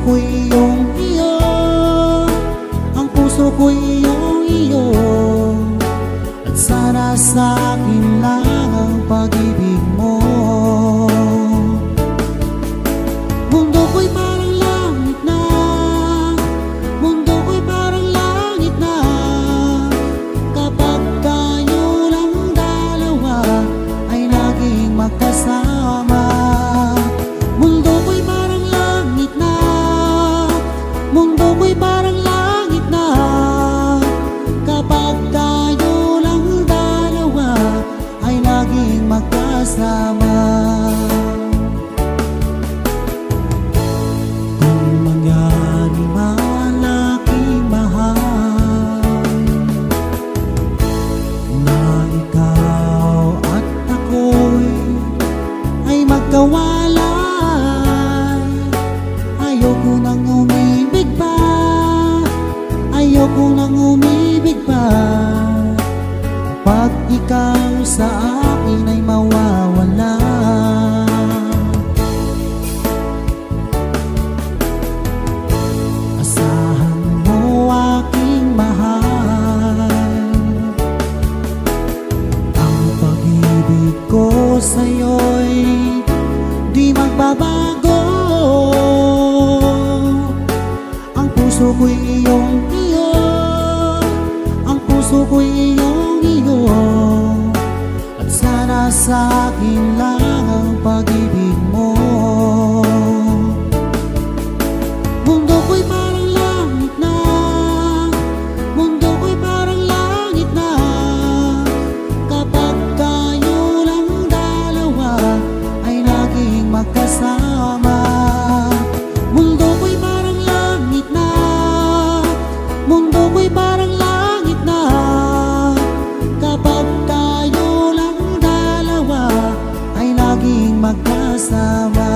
ko'y iyong-iyo, ang puso ko'y iyong-iyo, at sana sa akin lang ang pag-ibig mo. Mundo ko'y parang langit na, mundo ko'y parang langit na, kapag tayo lang dalawa ay laging magkasama. Mundo ko'y parang langit na, mundo ko'y parang langit na, kapag tayo lang dalawa ay laging magkasama. Kung mangyari man aking mahal na ikaw at ako'y ay magkawalay, ayoko nang umibig pa, ayoko nang umibig pa, kapag ikaw sa akin ay mawawala. Asahan mo aking mahal, ang pag-ibig ko sa'yo'y di magbabago. Ang puso ko'y iyong-iyo, ang puso ko'y iyong-iyo, at sana sa akin lang ang pag-ibig mo. Mundo ko'y parang langit na, mundo ko'y parang langit na, kapag tayo lang dalawa ay laging magkasama. Mundo ko'y parang langit na, mundo ko'y parang langit na, kapag tayo lang dalawa ay laging magkasama.